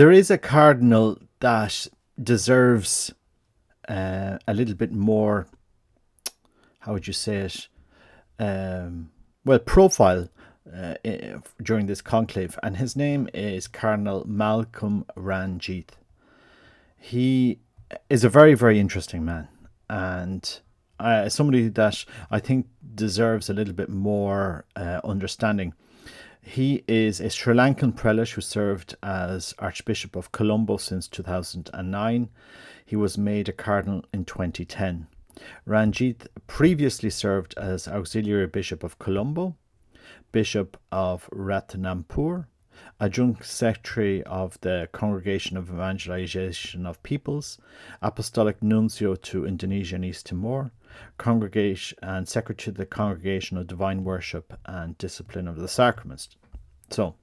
There is a cardinal that deserves a little bit more, how would you say it, profile during this conclave, and his name is Cardinal Malcolm Ranjith. He is a very, very interesting man, and somebody that I think deserves a little bit more understanding. He is a Sri Lankan prelate who served as Archbishop of Colombo since 2009. He was made a cardinal in 2010. Ranjith previously served as Auxiliary Bishop of Colombo, Bishop of Ratnapur, Adjunct Secretary of the Congregation of Evangelization of Peoples, Apostolic Nuncio to Indonesia and East Timor, Congregation and Secretary to the Congregation of Divine Worship and Discipline of the Sacraments. So,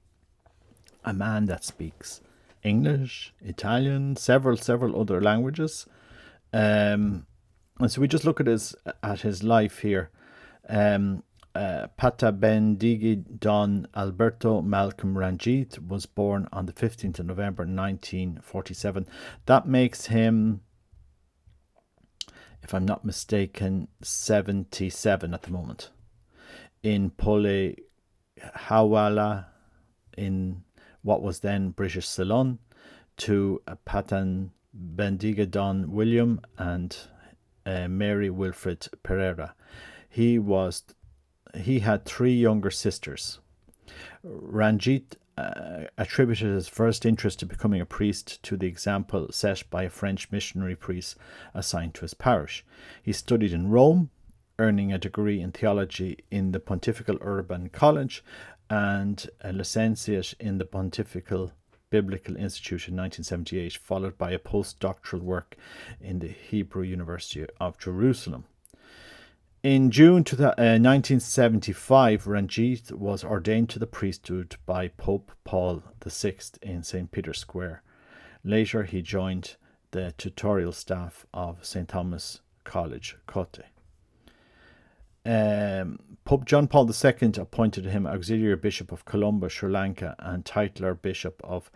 a man that speaks English, Italian, several other languages. And so we just look at his life here. Pata Bendigi Don Alberto Malcolm Ranjith was born on the 15th of November 1947. That makes him, if I'm not mistaken, 77 at the moment. In Pole Hawala, in what was then British Ceylon, to Patan Bendiga Don William and Mary Wilfred Pereira. He had three younger sisters. Ranjith attributed his first interest to becoming a priest to the example set by a French missionary priest assigned to his parish. He studied in Rome, earning a degree in theology in the Pontifical Urban College and a licentiate in the Pontifical Biblical Institute in 1978, followed by a postdoctoral work in the Hebrew University of Jerusalem. In June 1975, Ranjith was ordained to the priesthood by Pope Paul VI in St. Peter's Square. Later, he joined the tutorial staff of St. Thomas College, Kotte. Pope John Paul II appointed him Auxiliary Bishop of Colombo, Sri Lanka, and titular Bishop of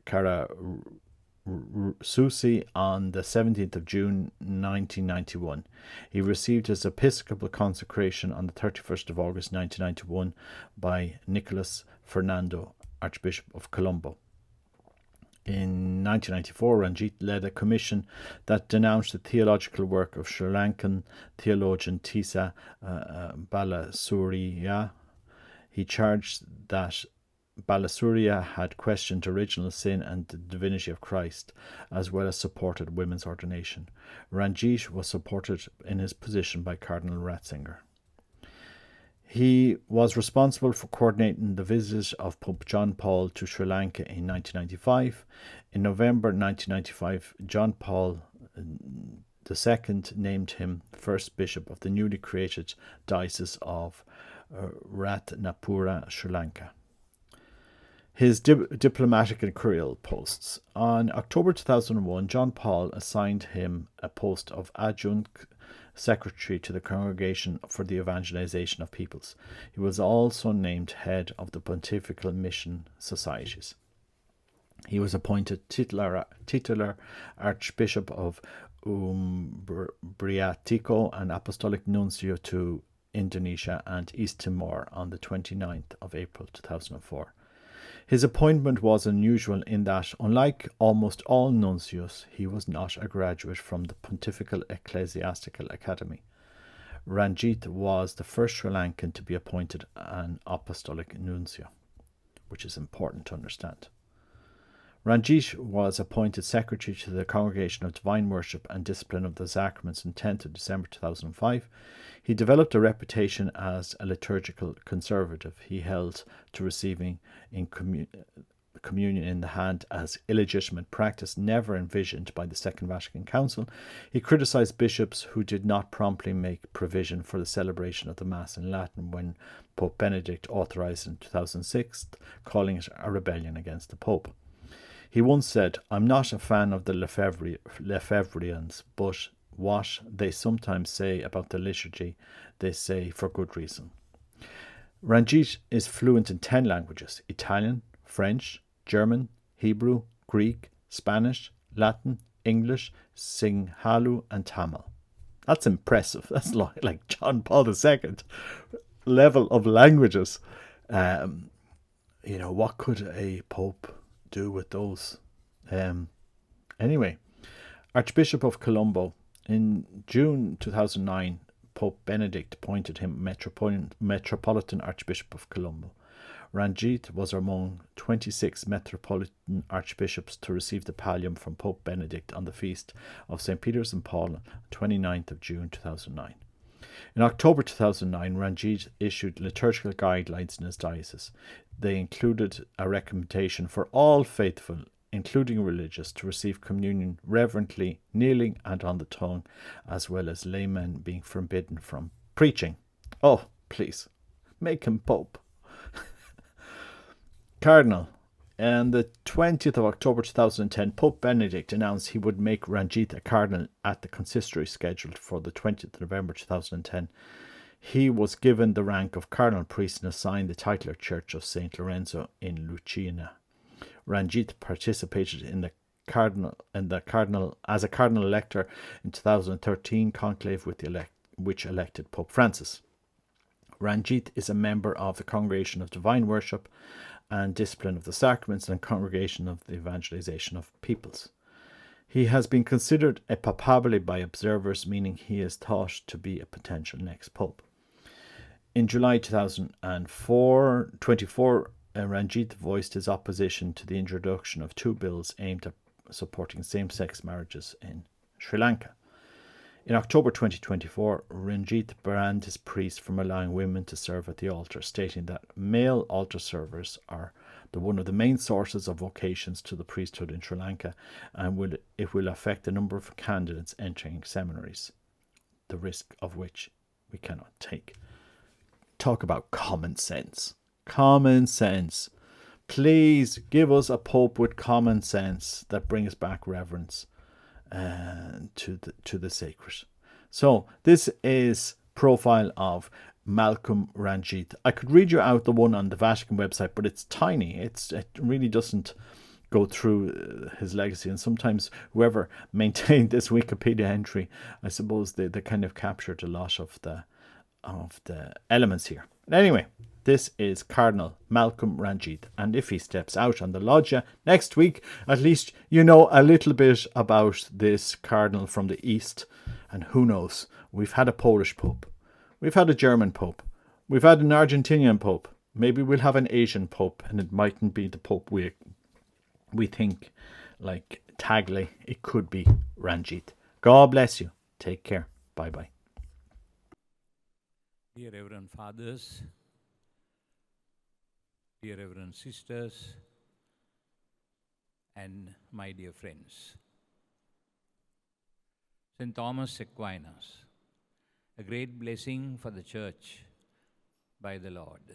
Karasusi on the 17th of June 1991. He received his episcopal consecration on the 31st of August 1991 by Nicholas Fernando, Archbishop of Colombo. In 1994, Ranjith led a commission that denounced the theological work of Sri Lankan theologian Tisa Balasuriya. He charged that Balasuriya had questioned original sin and the divinity of Christ, as well as supported women's ordination. Ranjith was supported in his position by Cardinal Ratzinger. He was responsible for coordinating the visit of Pope John Paul to Sri Lanka in 1995. In November 1995, John Paul II named him first bishop of the newly created Diocese of Ratnapura, Sri Lanka. His diplomatic and curial posts. On October 2001, John Paul assigned him a post of adjunct secretary to the Congregation for the Evangelization of Peoples. He was also named head of the Pontifical Mission Societies. He was appointed titular Archbishop of Umbriatico and Apostolic Nuncio to Indonesia and East Timor on the 29th of April 2004. His appointment was unusual in that, unlike almost all nuncios, he was not a graduate from the Pontifical Ecclesiastical Academy. Ranjith was the first Sri Lankan to be appointed an apostolic nuncio, which is important to understand. Ranjith was appointed secretary to the Congregation of Divine Worship and Discipline of the Sacraments on 10th of December 2005. He developed a reputation as a liturgical conservative. He held to receiving in communion in the hand as illegitimate practice never envisioned by the Second Vatican Council. He criticized bishops who did not promptly make provision for the celebration of the Mass in Latin when Pope Benedict authorized it in 2006, calling it a rebellion against the Pope. He once said, "I'm not a fan of the Lefebvrians, but what they sometimes say about the liturgy, they say for good reason." Ranjith is fluent in 10 languages: Italian, French, German, Hebrew, Greek, Spanish, Latin, English, Singhalu, and Tamil. That's impressive. That's like John Paul II level of languages. What could a pope do with those? Anyway, Archbishop of Colombo. In June 2009, Pope Benedict appointed him Metropolitan Archbishop of Colombo. Ranjith was among 26 Metropolitan Archbishops to receive the pallium from Pope Benedict on the feast of St. Peter's and Paul on 29th of June 2009. In October 2009, Ranjith issued liturgical guidelines in his diocese. They included a recommendation for all faithful, including religious, to receive communion reverently, kneeling and on the tongue, as well as laymen being forbidden from preaching. Oh, please, make him Pope. Cardinal. On the 20th of October 2010, Pope Benedict announced he would make Ranjith a cardinal at the consistory scheduled for the 20th of November 2010. He was given the rank of cardinal priest and assigned the titular church of St. Lorenzo in Lucina. Ranjith participated in the cardinal as a cardinal elector in 2013 conclave which elected Pope Francis. Ranjith is a member of the Congregation of Divine Worship and Discipline of the Sacraments and Congregation of the Evangelization of Peoples. He has been considered a papabile by observers, meaning he is thought to be a potential next pope. In July 2024, Ranjith voiced his opposition to the introduction of two bills aimed at supporting same-sex marriages in Sri Lanka. In October 2024, Ranjith banned his priests from allowing women to serve at the altar, stating that male altar servers are one of the main sources of vocations to the priesthood in Sri Lanka, and it will affect the number of candidates entering seminaries, the risk of which we cannot take. Talk about common sense. Common sense. Please give us a pope with common sense that brings back reverence to the sacred. So this is profile of Malcolm Ranjith. I could read you out the one on the Vatican website, but it's tiny. It really doesn't go through his legacy, and sometimes whoever maintained this Wikipedia entry, I suppose they kind of captured a lot of the elements here. But anyway, this is Cardinal Malcolm Ranjith, and if he steps out on the loggia next week, at least you know a little bit about this cardinal from the East. And who knows, we've had a Polish pope, we've had a German pope, we've had an Argentinian pope, maybe we'll have an Asian pope, and it mightn't be the pope we think like Tagle. It could be Ranjith. God bless you. Take care. Bye bye. Dear Reverend Fathers, dear Reverend Sisters, and my dear friends. St. Thomas Aquinas, a great blessing for the Church by the Lord,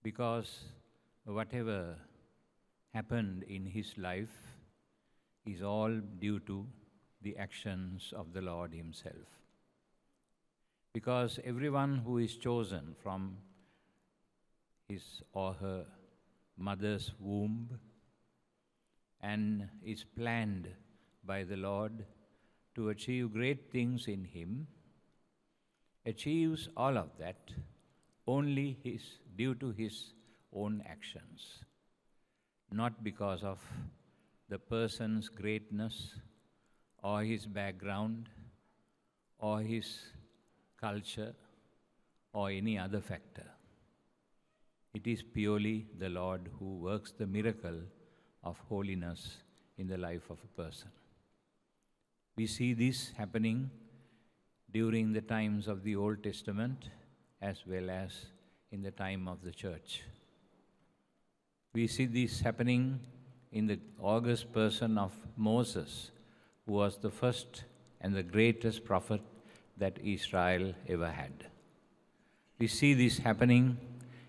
because whatever happened in his life is all due to the actions of the Lord himself. Because everyone who is chosen from his or her mother's womb and is planned by the Lord to achieve great things in him, achieves all of that only due to his own actions, not because of the person's greatness or his background or his culture or any other factor. It is purely the Lord who works the miracle of holiness in the life of a person. We see this happening during the times of the Old Testament as well as in the time of the Church. We see this happening in the august person of Moses, who was the first and the greatest prophet that Israel ever had. We see this happening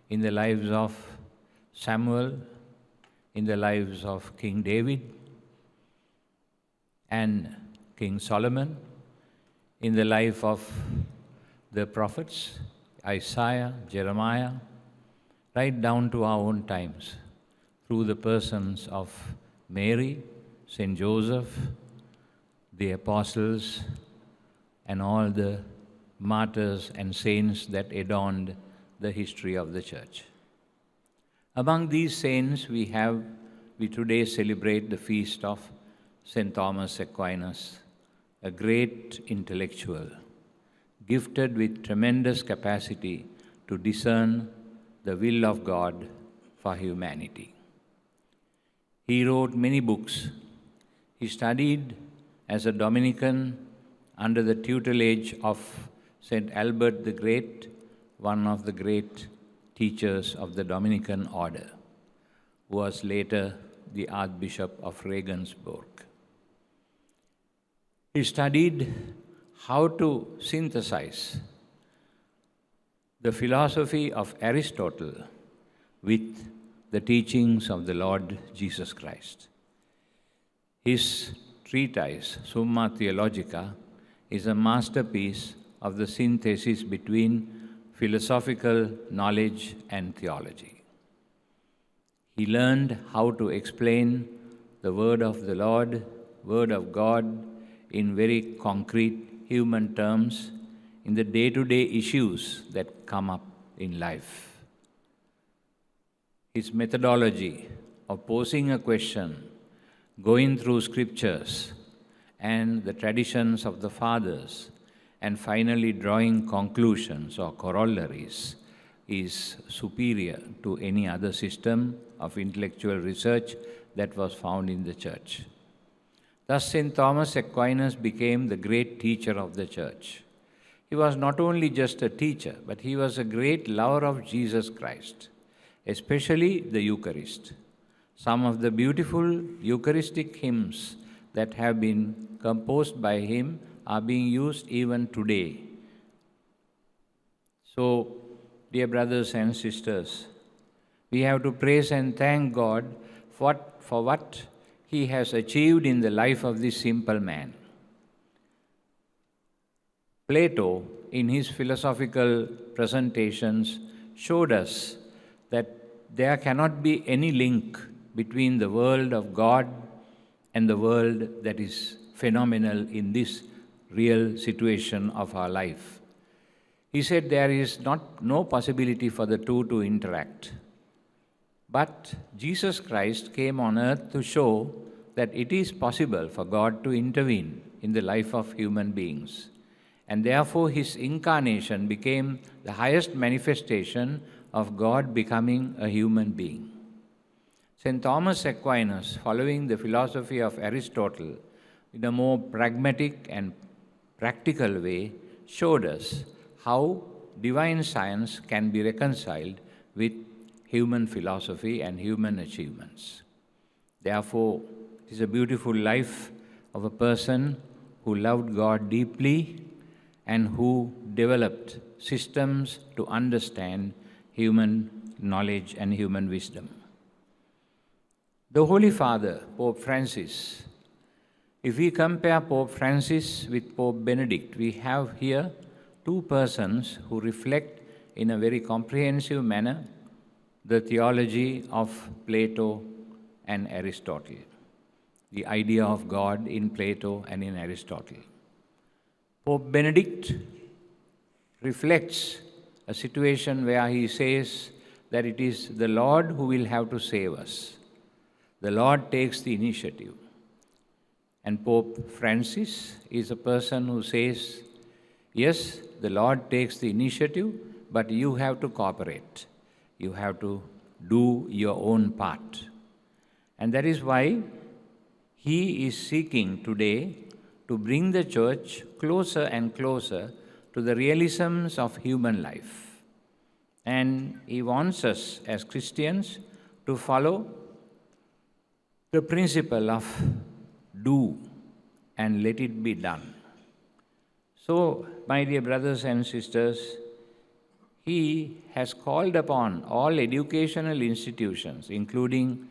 in the lives of Samuel, in the lives of King David and King Solomon, in the life of the prophets, Isaiah, Jeremiah, right down to our own times, through the persons of Mary, Saint Joseph, the apostles, and all the martyrs and saints that adorned the history of the Church. Among these saints, we today celebrate the feast of St. Thomas Aquinas, a great intellectual, gifted with tremendous capacity to discern the will of God for humanity. He wrote many books. He studied as a Dominican under the tutelage of St. Albert the Great, one of the great teachers of the Dominican order, who was later the Archbishop of Regensburg. He studied how to synthesize the philosophy of Aristotle with the teachings of the Lord Jesus Christ. His treatise, Summa Theologica, is a masterpiece of the synthesis between philosophical knowledge and theology. He learned how to explain the word of the Lord, word of God, in very concrete human terms in the day-to-day issues that come up in life. His methodology of posing a question, going through scriptures and the traditions of the fathers, and finally drawing conclusions or corollaries is superior to any other system of intellectual research that was found in the Church. Thus, St. Thomas Aquinas became the great teacher of the Church. He was not only just a teacher, but he was a great lover of Jesus Christ, especially the Eucharist. Some of the beautiful Eucharistic hymns that have been composed by him are being used even today. So, dear brothers and sisters, we have to praise and thank God for what He has achieved in the life of this simple man. Plato, in his philosophical presentations, showed us that there cannot be any link between the world of God and the world that is phenomenal in this real situation of our life. He said there is no possibility for the two to interact. But Jesus Christ came on earth to show that it is possible for God to intervene in the life of human beings. And therefore his incarnation became the highest manifestation of God becoming a human being. St. Thomas Aquinas, following the philosophy of Aristotle in a more pragmatic and practical way, showed us how divine science can be reconciled with human philosophy and human achievements. Therefore, it is a beautiful life of a person who loved God deeply and who developed systems to understand human knowledge and human wisdom. The Holy Father, Pope Francis, if we compare Pope Francis with Pope Benedict, we have here two persons who reflect in a very comprehensive manner the theology of Plato and Aristotle, the idea of God in Plato and in Aristotle. Pope Benedict reflects a situation where he says that it is the Lord who will have to save us. The Lord takes the initiative. And Pope Francis is a person who says, yes, the Lord takes the initiative, but you have to cooperate. You have to do your own part. And that is why he is seeking today to bring the Church closer and closer to the realisms of human life. And he wants us as Christians to follow the principle of do and let it be done. So, my dear brothers and sisters, he has called upon all educational institutions, including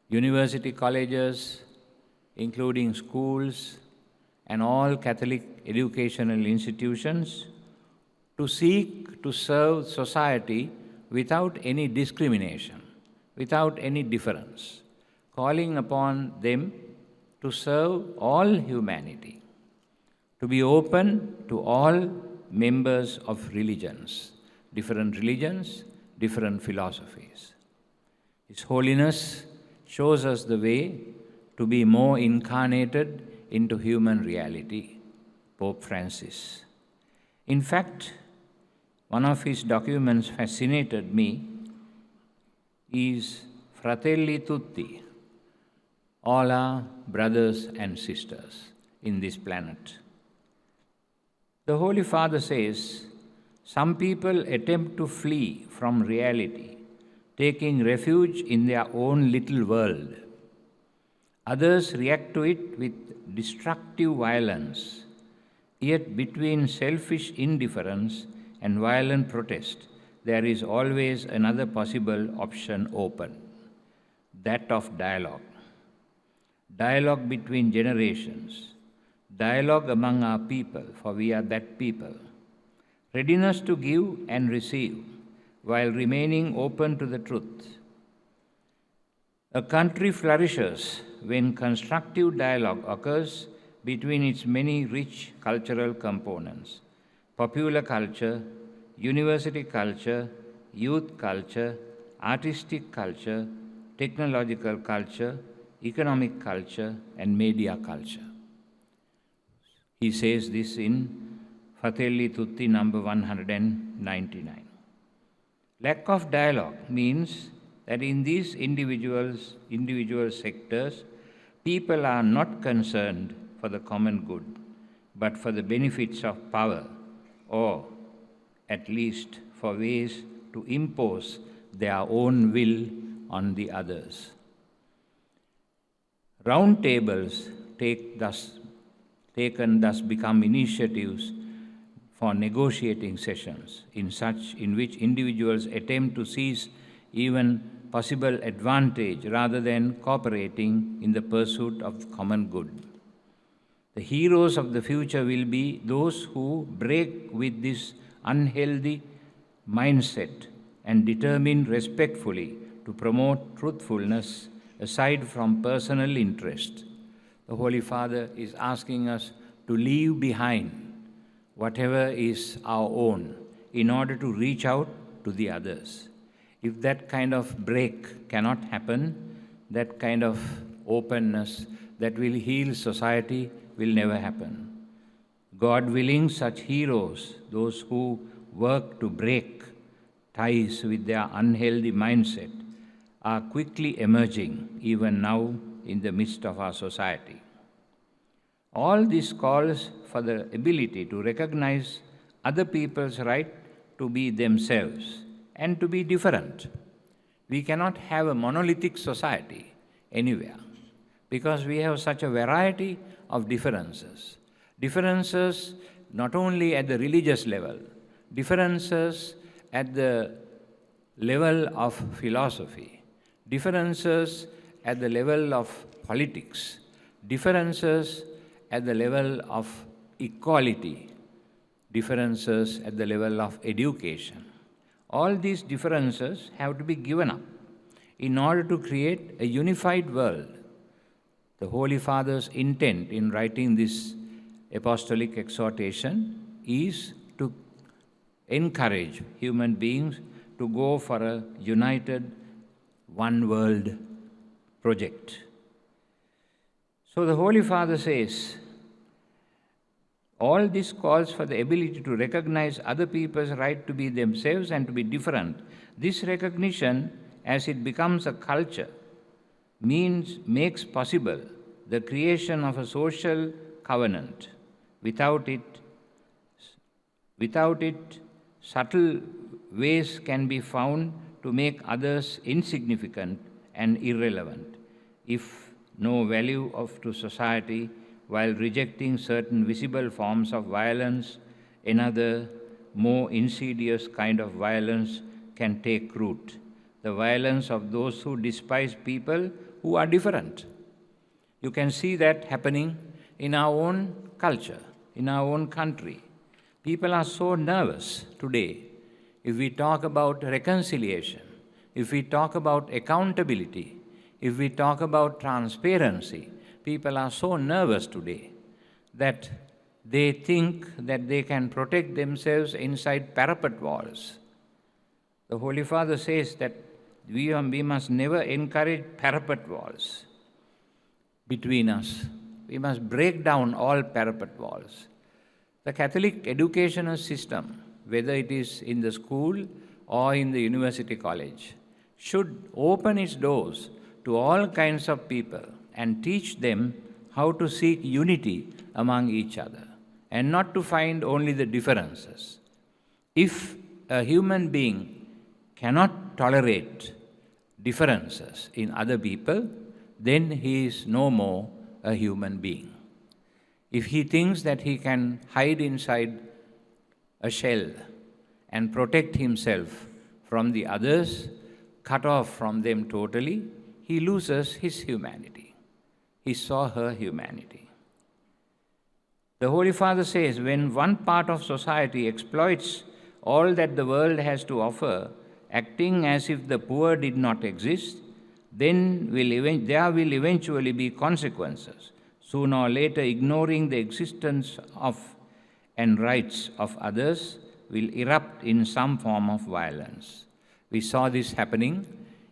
university colleges, including schools, and all Catholic educational institutions, to seek to serve society without any discrimination, without any difference, calling upon them to serve all humanity, to be open to all members of religions, different philosophies. His Holiness shows us the way to be more incarnated into human reality, Pope Francis. In fact, one of his documents fascinated me is Fratelli Tutti, all are brothers and sisters in this planet. The Holy Father says, some people attempt to flee from reality, taking refuge in their own little world. Others react to it with destructive violence. Yet between selfish indifference and violent protest, there is always another possible option open, that of dialogue. Dialogue between generations, dialogue among our people, for we are that people. Readiness to give and receive, while remaining open to the truth. A country flourishes when constructive dialogue occurs between its many rich cultural components: popular culture, university culture, youth culture, artistic culture, technological culture, economic culture, and media culture. He says this in Fratelli Tutti number 199. Lack of dialogue means that in these individual sectors, people are not concerned for the common good, but for the benefits of power, or at least for ways to impose their own will on the others. Round tables taken thus become initiatives for negotiating sessions in which individuals attempt to seize even possible advantage rather than cooperating in the pursuit of the common good. The heroes of the future will be those who break with this unhealthy mindset and determine respectfully to promote truthfulness aside from personal interest. The Holy Father is asking us to leave behind whatever is our own in order to reach out to the others. If that kind of break cannot happen, that kind of openness that will heal society will never happen. God willing, such heroes, those who work to break ties with their unhealthy mindset, are quickly emerging even now in the midst of our society. All this calls for the ability to recognize other people's right to be themselves and to be different. We cannot have a monolithic society anywhere because we have such a variety of differences. Differences not only at the religious level, differences at the level of philosophy, differences at the level of politics, differences at the level of equality, differences at the level of education. All these differences have to be given up in order to create a unified world. The Holy Father's intent in writing this apostolic exhortation is to encourage human beings to go for a united one world project. So the Holy Father says, all this calls for the ability to recognize other people's right to be themselves and to be different. This recognition, as it becomes a culture, makes possible the creation of a social covenant. Without it, subtle ways can be found to make others insignificant and irrelevant, if no value to society, while rejecting certain visible forms of violence. Another, more insidious kind of violence can take root: the violence of those who despise people who are different. You can see that happening in our own culture, in our own country. People are so nervous today if we talk about reconciliation, if we talk about accountability, if we talk about transparency, people are so nervous today that they think that they can protect themselves inside parapet walls. The Holy Father says that we must never encourage parapet walls between us. We must break down all parapet walls. The Catholic educational system, whether it is in the school or in the university college, should open its doors to all kinds of people and teach them how to seek unity among each other and not to find only the differences. If a human being cannot tolerate differences in other people, then he is no more a human being. If he thinks that he can hide inside a shell and protect himself from the others, cut off from them totally, he loses his humanity. He saw her humanity. The Holy Father says, when one part of society exploits all that the world has to offer, acting as if the poor did not exist, then there will eventually be consequences. Sooner or later, ignoring the existence of and rights of others will erupt in some form of violence. We saw this happening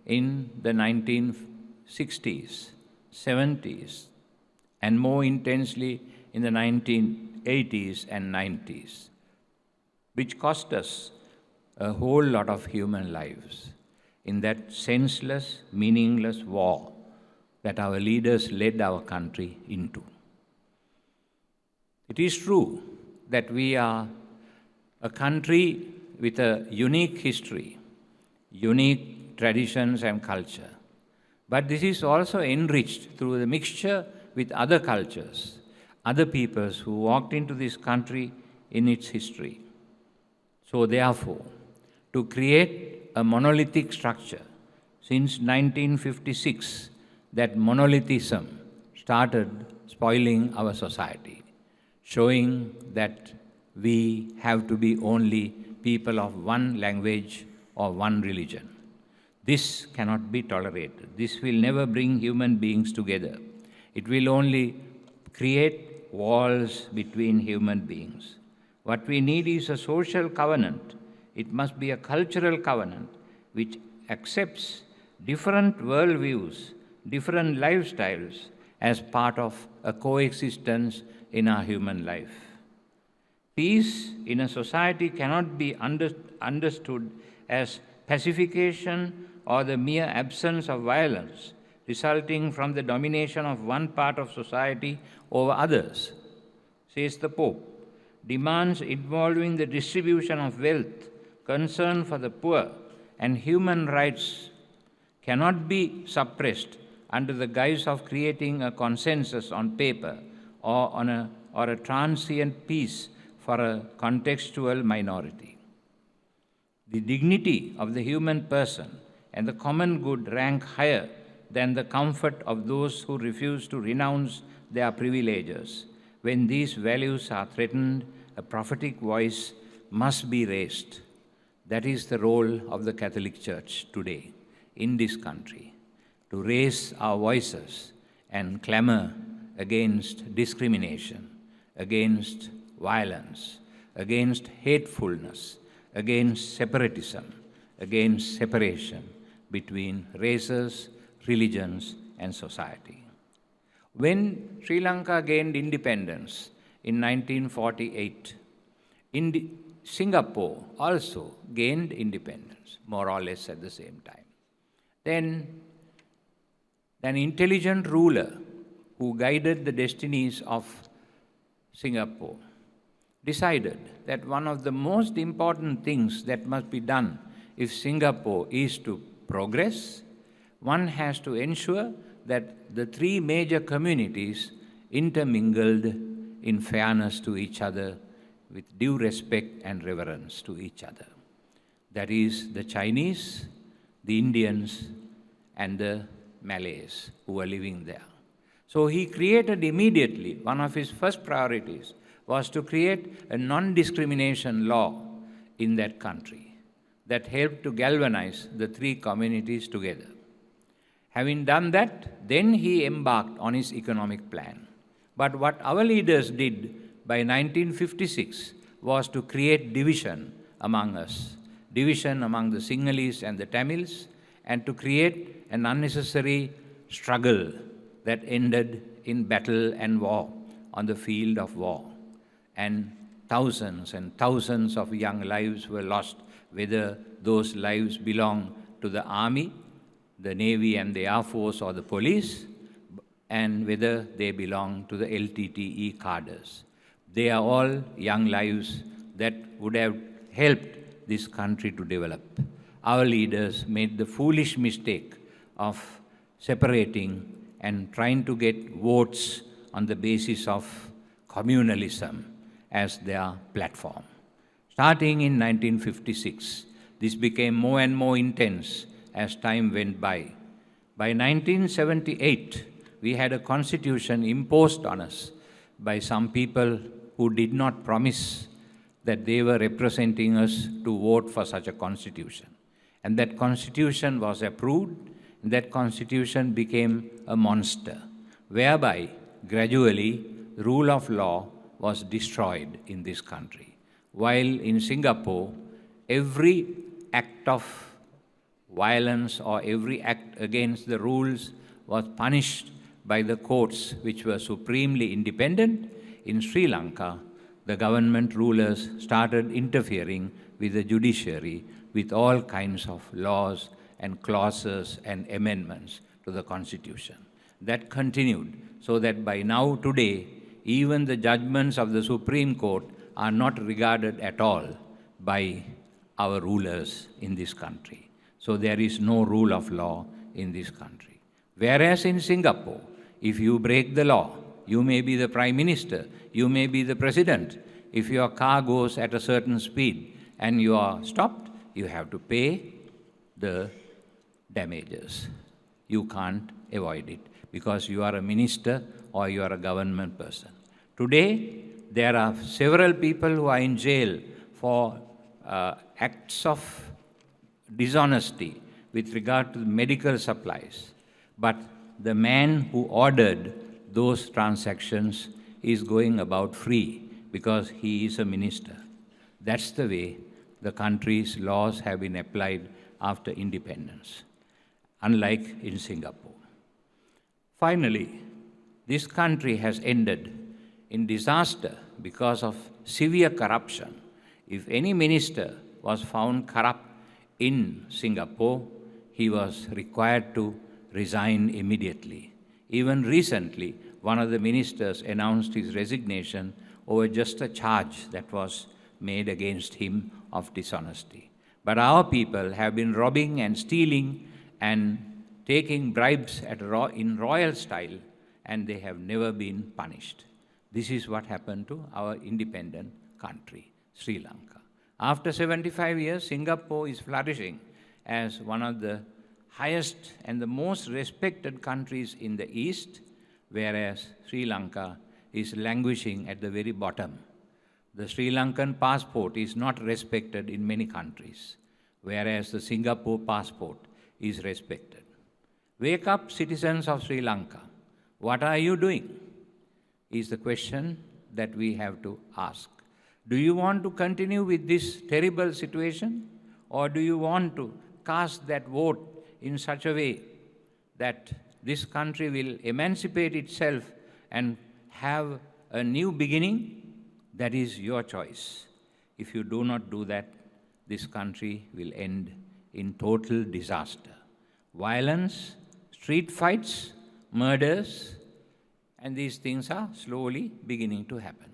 in the 1960s, 70s, and more intensely in the 1980s and 90s, which cost us a whole lot of human lives in that senseless, meaningless war that our leaders led our country into. It is true that we are a country with a unique history, unique traditions and culture. But this is also enriched through the mixture with other cultures, other peoples who walked into this country in its history. So therefore, to create a monolithic structure, since 1956, that monolithism started spoiling our society, showing that we have to be only people of one language or one religion. This cannot be tolerated. This will never bring human beings together. It will only create walls between human beings. What we need is a social covenant. It must be a cultural covenant which accepts different worldviews, different lifestyles as part of a coexistence in our human life. Peace in a society cannot be understood as pacification or the mere absence of violence resulting from the domination of one part of society over others, says the Pope. Demands involving the distribution of wealth, concern for the poor, and human rights cannot be suppressed under the guise of creating a consensus on paper or a transient peace for a contextual minority. The dignity of the human person and the common good rank higher than the comfort of those who refuse to renounce their privileges. When these values are threatened, a prophetic voice must be raised. That is the role of the Catholic Church today in this country, to raise our voices and clamor against discrimination, against violence, against hatefulness, against separatism, against separation between races, religions, and society. When Sri Lanka gained independence in 1948, Singapore also gained independence, more or less at the same time. Then an intelligent ruler who guided the destinies of Singapore decided that one of the most important things that must be done if Singapore is to progress, one has to ensure that the three major communities intermingled in fairness to each other, with due respect and reverence to each other. That is the Chinese, the Indians, and the Malays who were living there. So he created immediately, one of his first priorities was to create a non-discrimination law in that country. that helped to galvanize the three communities together. Having done that, then he embarked on his economic plan. But what our leaders did by 1956 was to create division among us, division among the Sinhalese and the Tamils, and to create an unnecessary struggle that ended in battle and war on the field of war. And thousands of young lives were lost, whether those lives belong to the army, the navy and the air force, or the police, and whether they belong to the LTTE cadres. They are all young lives that would have helped this country to develop. Our leaders made the foolish mistake of separating and trying to get votes on the basis of communalism as their platform. Starting in 1956, this became more and more intense as time went by. By 1978, we had a constitution imposed on us by some people who did not promise that they were representing us to vote for such a constitution. And that constitution was approved, and that constitution became a monster, whereby gradually the rule of law was destroyed in this country. While in Singapore, every act of violence or every act against the rules was punished by the courts, which were supremely independent, in Sri Lanka, the government rulers started interfering with the judiciary with all kinds of laws and clauses and amendments to the Constitution. That continued, so that by now today, even the judgments of the Supreme Court are not regarded at all by our rulers in this country. So there is no rule of law in this country. Whereas in Singapore, if you break the law, you may be the Prime Minister, you may be the President. If your car goes at a certain speed and you are stopped, you have to pay the damages. You can't avoid it because you are a minister or you are a government person. Today, there are several people who are in jail for acts of dishonesty with regard to medical supplies. But the man who ordered those transactions is going about free because he is a minister. That's the way the country's laws have been applied after independence, unlike in Singapore. Finally, this country has ended in disaster because of severe corruption. If any minister was found corrupt in Singapore, he was required to resign immediately. Even recently, one of the ministers announced his resignation over just a charge that was made against him of dishonesty. But our people have been robbing and stealing and taking bribes in royal style, and they have never been punished. This is what happened to our independent country, Sri Lanka. After 75 years, Singapore is flourishing as one of the highest and the most respected countries in the East, whereas Sri Lanka is languishing at the very bottom. The Sri Lankan passport is not respected in many countries, whereas the Singapore passport is respected. Wake up, citizens of Sri Lanka. What are you doing? Is the question that we have to ask. Do you want to continue with this terrible situation, or do you want to cast that vote in such a way that this country will emancipate itself and have a new beginning? That is your choice. If you do not do that, this country will end in total disaster. Violence, street fights, murders, and these things are slowly beginning to happen.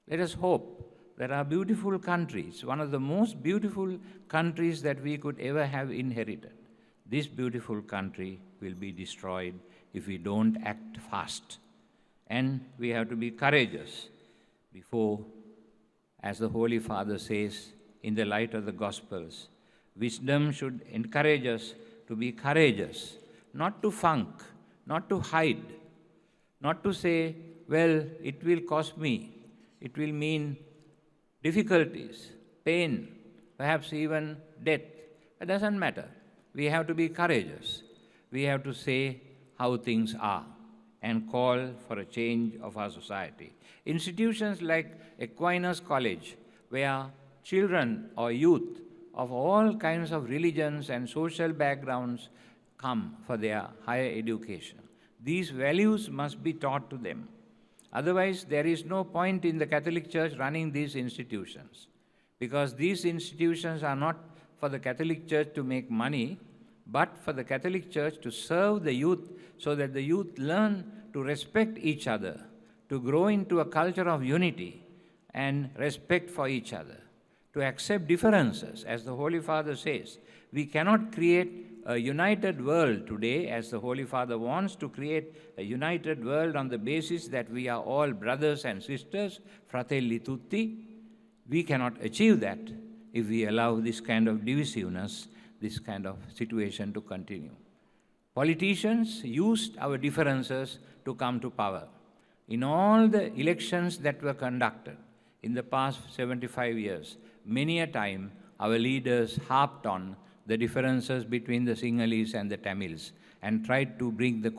Let us hope that our beautiful countries, one of the most beautiful countries that we could ever have inherited, this beautiful country will be destroyed if we don't act fast. And we have to be courageous before, as the Holy Father says, in the light of the Gospels, wisdom should encourage us to be courageous, not to funk, not to hide, not to say, well, it will cost me, it will mean difficulties, pain, perhaps even death. It doesn't matter. We have to be courageous. We have to say how things are and call for a change of our society. Institutions like Aquinas College, where children or youth of all kinds of religions and social backgrounds come for their higher education. These values must be taught to them. Otherwise, there is no point in the Catholic Church running these institutions, because these institutions are not for the Catholic Church to make money, but for the Catholic Church to serve the youth so that the youth learn to respect each other, to grow into a culture of unity and respect for each other, to accept differences, as the Holy Father says. We cannot create a united world today, as the Holy Father wants to create a united world on the basis that we are all brothers and sisters, fratelli tutti. We cannot achieve that if we allow this kind of divisiveness, this kind of situation to continue. Politicians used our differences to come to power. In all the elections that were conducted in the past 75 years, many a time our leaders harped on the differences between the Sinhalese and the Tamils and tried to bring the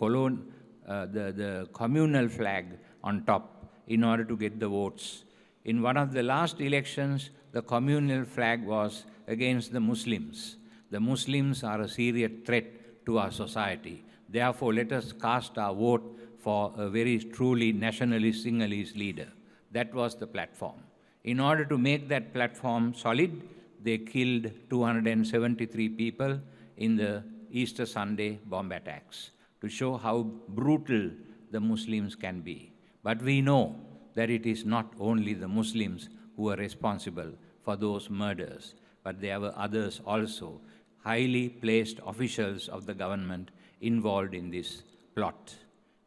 communal flag on top in order to get the votes. In one of the last elections, the communal flag was against the Muslims. The Muslims are a serious threat to our society. Therefore, let us cast our vote for a very truly nationalist Sinhalese leader. That was the platform. In order to make that platform solid, they killed 273 people in the Easter Sunday bomb attacks to show how brutal the Muslims can be. But we know that it is not only the Muslims who are responsible for those murders, but there were others also, highly placed officials of the government involved in this plot.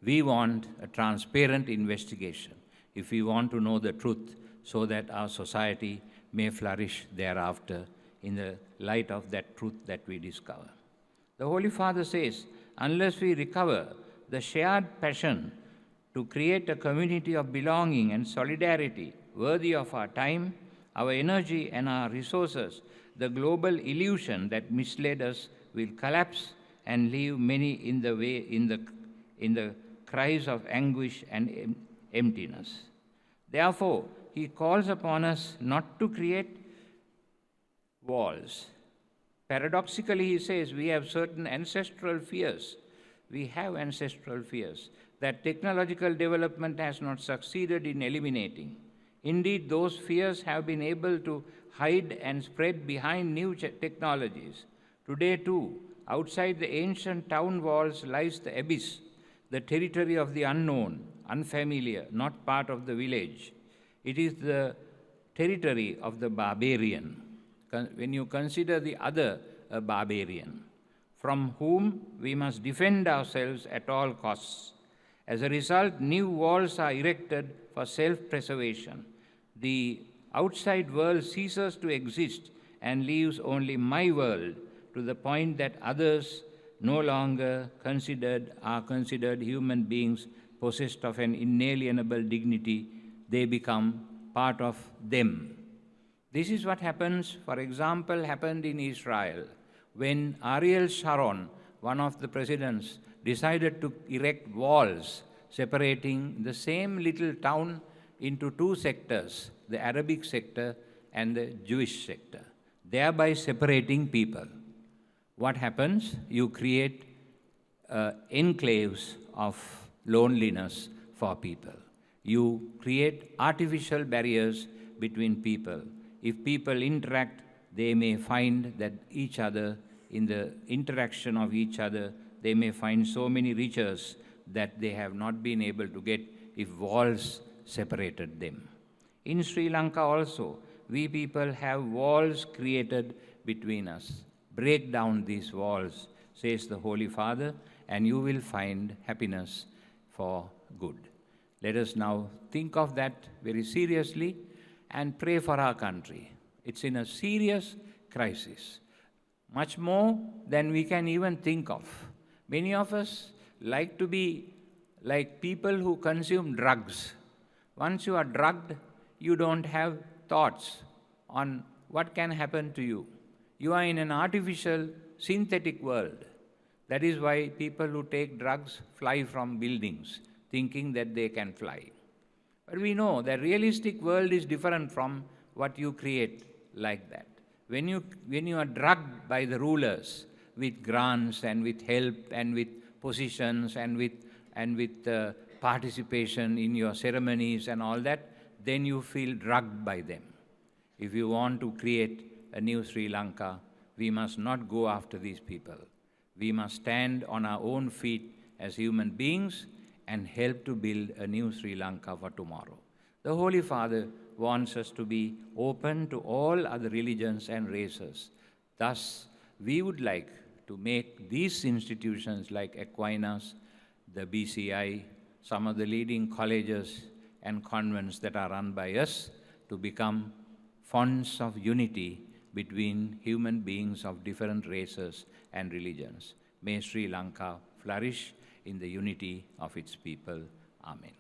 We want a transparent investigation if we want to know the truth, so that our society may flourish thereafter in the light of that truth that we discover. The Holy Father says, unless we recover the shared passion to create a community of belonging and solidarity worthy of our time, our energy and our resources, the global illusion that misled us will collapse and leave many in the cries of anguish and emptiness. Therefore, he calls upon us not to create walls. Paradoxically, he says we have certain ancestral fears. We have ancestral fears that technological development has not succeeded in eliminating. Indeed, those fears have been able to hide and spread behind new technologies. Today, too, outside the ancient town walls lies the abyss, the territory of the unknown, unfamiliar, not part of the village. It is the territory of the barbarian. When you consider the other a barbarian, from whom we must defend ourselves at all costs. As a result, new walls are erected for self-preservation. The outside world ceases to exist and leaves only my world, to the point that others no longer are considered human beings possessed of an inalienable dignity. They become part of them. This is what happens, for example, happened in Israel when Ariel Sharon, one of the presidents, decided to erect walls separating the same little town into two sectors, the Arabic sector and the Jewish sector, thereby separating people. What happens? You create enclaves of loneliness for people. You create artificial barriers between people. If people interact, they may find that each other, in the interaction of each other, they may find so many riches that they have not been able to get if walls separated them. In Sri Lanka also, we people have walls created between us. Break down these walls, says the Holy Father, and you will find happiness for good. Let us now think of that very seriously and pray for our country. It's in a serious crisis, much more than we can even think of. Many of us like to be like people who consume drugs. Once you are drugged, you don't have thoughts on what can happen to you? You are in an artificial, synthetic world. That is why people who take drugs fly from buildings, thinking that they can fly. But we know the realistic world is different from what you create like that. When you are drugged by the rulers with grants and with help and with positions and with participation in your ceremonies and all that, then you feel drugged by them. If you want to create a new Sri Lanka, we must not go after these people. We must stand on our own feet as human beings and help to build a new Sri Lanka for tomorrow. The Holy Father wants us to be open to all other religions and races. Thus, we would like to make these institutions like Aquinas, the BCI, some of the leading colleges and convents that are run by us to become fonts of unity between human beings of different races and religions. May Sri Lanka flourish in the unity of its people. Amen.